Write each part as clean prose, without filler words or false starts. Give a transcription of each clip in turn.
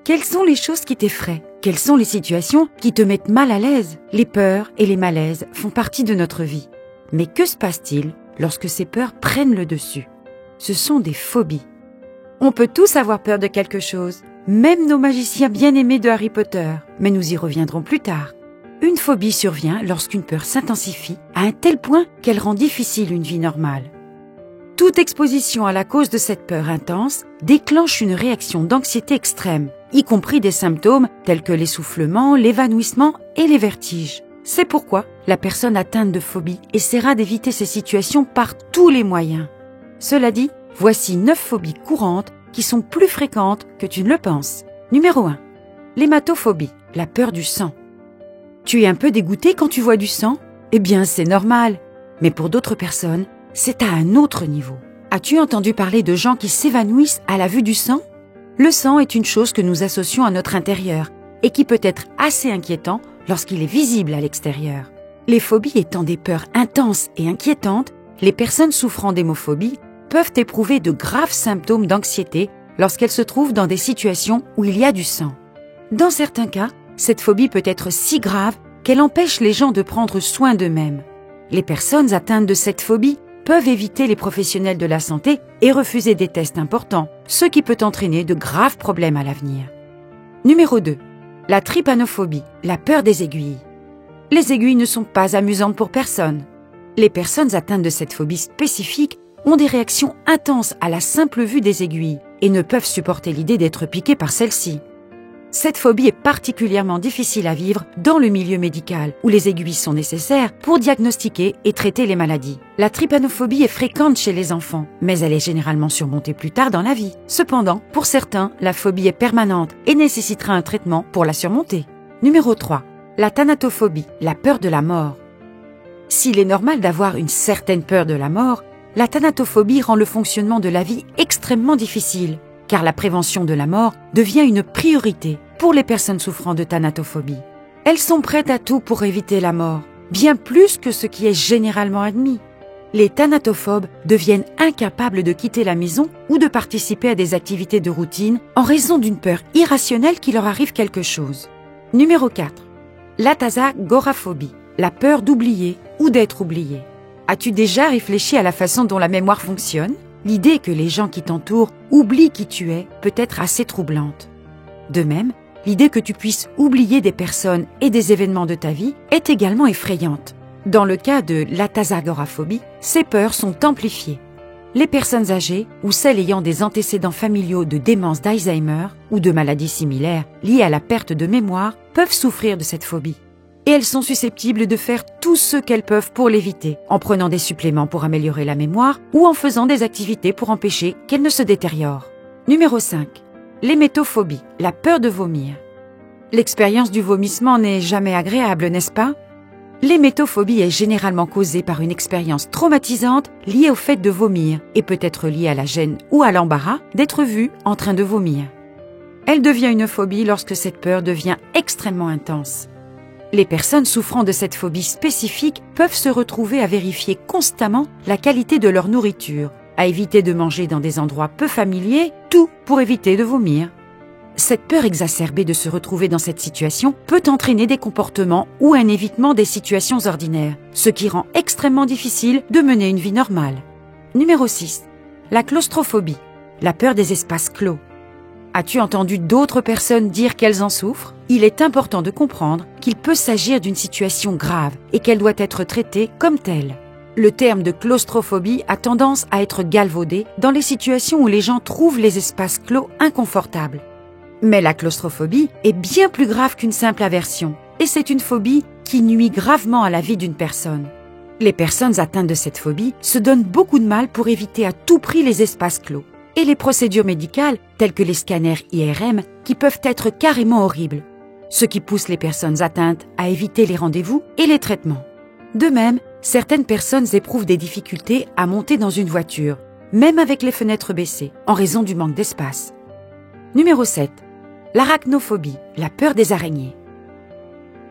Quelles sont les choses qui t'effraient? Quelles sont les situations qui te mettent mal à l'aise? Les peurs et les malaises font partie de notre vie. Mais que se passe-t-il lorsque ces peurs prennent le dessus? Ce sont des phobies. On peut tous avoir peur de quelque chose, même nos magiciens bien-aimés de Harry Potter, mais nous y reviendrons plus tard. Une phobie survient lorsqu'une peur s'intensifie à un tel point qu'elle rend difficile une vie normale. Toute exposition à la cause de cette peur intense déclenche une réaction d'anxiété extrême, y compris des symptômes tels que l'essoufflement, l'évanouissement et les vertiges. C'est pourquoi la personne atteinte de phobie essaiera d'éviter ces situations par tous les moyens. Cela dit, voici 9 phobies courantes qui sont plus fréquentes que tu ne le penses. Numéro 1. L'hématophobie, la peur du sang. Tu es un peu dégoûté quand tu vois du sang? Eh bien, c'est normal. Mais pour d'autres personnes, c'est à un autre niveau. As-tu entendu parler de gens qui s'évanouissent à la vue du sang? Le sang est une chose que nous associons à notre intérieur et qui peut être assez inquiétant lorsqu'il est visible à l'extérieur. Les phobies étant des peurs intenses et inquiétantes, les personnes souffrant d'hémophobie peuvent éprouver de graves symptômes d'anxiété lorsqu'elles se trouvent dans des situations où il y a du sang. Dans certains cas, cette phobie peut être si grave qu'elle empêche les gens de prendre soin d'eux-mêmes. Les personnes atteintes de cette phobie peuvent éviter les professionnels de la santé et refuser des tests importants, ce qui peut entraîner de graves problèmes à l'avenir. Numéro 2. La trypanophobie, la peur des aiguilles. Les aiguilles ne sont pas amusantes pour personne. Les personnes atteintes de cette phobie spécifique ont des réactions intenses à la simple vue des aiguilles et ne peuvent supporter l'idée d'être piquées par celles-ci. Cette phobie est particulièrement difficile à vivre dans le milieu médical, où les aiguilles sont nécessaires pour diagnostiquer et traiter les maladies. La trypanophobie est fréquente chez les enfants, mais elle est généralement surmontée plus tard dans la vie. Cependant, pour certains, la phobie est permanente et nécessitera un traitement pour la surmonter. Numéro 3. La thanatophobie, la peur de la mort. S'il est normal d'avoir une certaine peur de la mort, la thanatophobie rend le fonctionnement de la vie extrêmement difficile, car la prévention de la mort devient une priorité pour les personnes souffrant de thanatophobie. Elles sont prêtes à tout pour éviter la mort, bien plus que ce qui est généralement admis. Les thanatophobes deviennent incapables de quitter la maison ou de participer à des activités de routine en raison d'une peur irrationnelle qu'il leur arrive quelque chose. Numéro 4. L'athasagoraphobie, la peur d'oublier ou d'être oublié. As-tu déjà réfléchi à la façon dont la mémoire fonctionne? L'idée que les gens qui t'entourent oublient qui tu es peut être assez troublante. De même, l'idée que tu puisses oublier des personnes et des événements de ta vie est également effrayante. Dans le cas de l'athasagoraphobie, ces peurs sont amplifiées. Les personnes âgées ou celles ayant des antécédents familiaux de démence d'Alzheimer ou de maladies similaires liées à la perte de mémoire peuvent souffrir de cette phobie. Et elles sont susceptibles de faire tout ce qu'elles peuvent pour l'éviter, en prenant des suppléments pour améliorer la mémoire ou en faisant des activités pour empêcher qu'elle ne se détériore. Numéro 5. L'hémétophobie, la peur de vomir. L'expérience du vomissement n'est jamais agréable, n'est-ce pas? L'hémétophobie est généralement causée par une expérience traumatisante liée au fait de vomir et peut être liée à la gêne ou à l'embarras d'être vu en train de vomir. Elle devient une phobie lorsque cette peur devient extrêmement intense. Les personnes souffrant de cette phobie spécifique peuvent se retrouver à vérifier constamment la qualité de leur nourriture, à éviter de manger dans des endroits peu familiers, tout pour éviter de vomir. Cette peur exacerbée de se retrouver dans cette situation peut entraîner des comportements ou un évitement des situations ordinaires, ce qui rend extrêmement difficile de mener une vie normale. Numéro 6. La claustrophobie, la peur des espaces clos. As-tu entendu d'autres personnes dire qu'elles en souffrent? Il est important de comprendre qu'il peut s'agir d'une situation grave et qu'elle doit être traitée comme telle. Le terme de claustrophobie a tendance à être galvaudé dans les situations où les gens trouvent les espaces clos inconfortables. Mais la claustrophobie est bien plus grave qu'une simple aversion, et c'est une phobie qui nuit gravement à la vie d'une personne. Les personnes atteintes de cette phobie se donnent beaucoup de mal pour éviter à tout prix les espaces clos. Et les procédures médicales, telles que les scanners IRM, qui peuvent être carrément horribles, ce qui pousse les personnes atteintes à éviter les rendez-vous et les traitements. De même, certaines personnes éprouvent des difficultés à monter dans une voiture, même avec les fenêtres baissées, en raison du manque d'espace. Numéro 7. L'arachnophobie, la peur des araignées.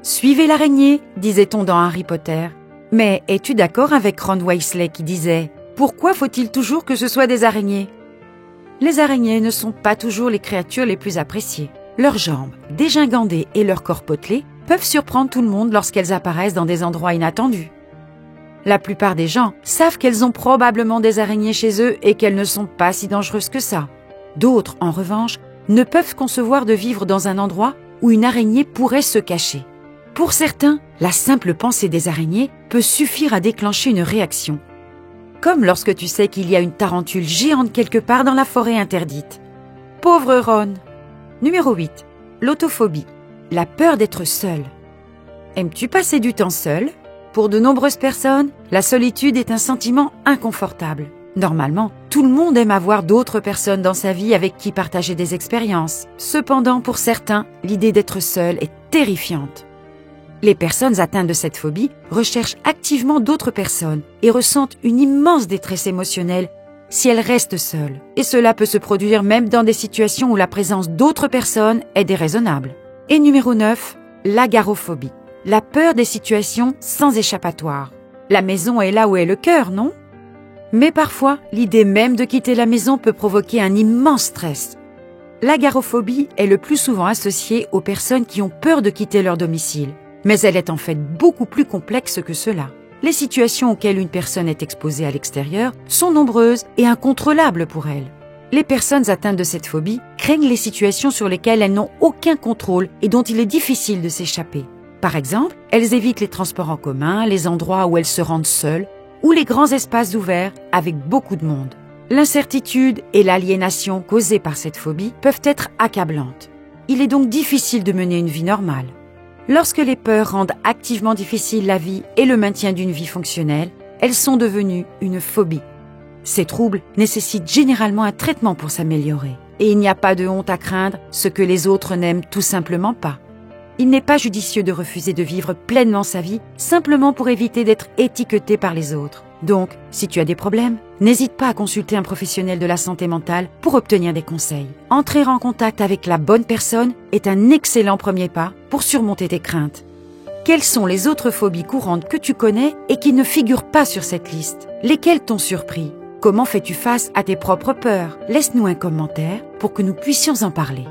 Suivez l'araignée, disait-on dans Harry Potter. Mais es-tu d'accord avec Ron Weasley qui disait « Pourquoi faut-il toujours que ce soit des araignées ?» Les araignées ne sont pas toujours les créatures les plus appréciées. Leurs jambes dégingandées et leur corps potelé peuvent surprendre tout le monde lorsqu'elles apparaissent dans des endroits inattendus. La plupart des gens savent qu'elles ont probablement des araignées chez eux et qu'elles ne sont pas si dangereuses que ça. D'autres, en revanche, ne peuvent concevoir de vivre dans un endroit où une araignée pourrait se cacher. Pour certains, la simple pensée des araignées peut suffire à déclencher une réaction. Comme lorsque tu sais qu'il y a une tarentule géante quelque part dans la forêt interdite. Pauvre Ron! Numéro 8. L'autophobie. La peur d'être seul. Aimes-tu passer du temps seul? Pour de nombreuses personnes, la solitude est un sentiment inconfortable. Normalement, tout le monde aime avoir d'autres personnes dans sa vie avec qui partager des expériences. Cependant, pour certains, l'idée d'être seul est terrifiante. Les personnes atteintes de cette phobie recherchent activement d'autres personnes et ressentent une immense détresse émotionnelle si elles restent seules. Et cela peut se produire même dans des situations où la présence d'autres personnes est déraisonnable. Et numéro 9, l'agarophobie. La peur des situations sans échappatoire. La maison est là où est le cœur, non? Mais parfois, l'idée même de quitter la maison peut provoquer un immense stress. L'agarophobie est le plus souvent associée aux personnes qui ont peur de quitter leur domicile. Mais elle est en fait beaucoup plus complexe que cela. Les situations auxquelles une personne est exposée à l'extérieur sont nombreuses et incontrôlables pour elle. Les personnes atteintes de cette phobie craignent les situations sur lesquelles elles n'ont aucun contrôle et dont il est difficile de s'échapper. Par exemple, elles évitent les transports en commun, les endroits où elles se rendent seules ou les grands espaces ouverts avec beaucoup de monde. L'incertitude et l'aliénation causées par cette phobie peuvent être accablantes. Il est donc difficile de mener une vie normale. Lorsque les peurs rendent activement difficile la vie et le maintien d'une vie fonctionnelle, elles sont devenues une phobie. Ces troubles nécessitent généralement un traitement pour s'améliorer. Et il n'y a pas de honte à craindre ce que les autres n'aiment tout simplement pas. Il n'est pas judicieux de refuser de vivre pleinement sa vie simplement pour éviter d'être étiqueté par les autres. Donc, si tu as des problèmes, n'hésite pas à consulter un professionnel de la santé mentale pour obtenir des conseils. Entrer en contact avec la bonne personne est un excellent premier pas pour surmonter tes craintes. Quelles sont les autres phobies courantes que tu connais et qui ne figurent pas sur cette liste? Lesquelles t'ont surpris? Comment fais-tu face à tes propres peurs? Laisse-nous un commentaire pour que nous puissions en parler.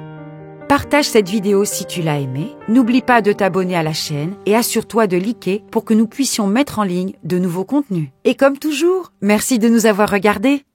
Partage cette vidéo si tu l'as aimée, n'oublie pas de t'abonner à la chaîne et assure-toi de liker pour que nous puissions mettre en ligne de nouveaux contenus. Et comme toujours, merci de nous avoir regardés.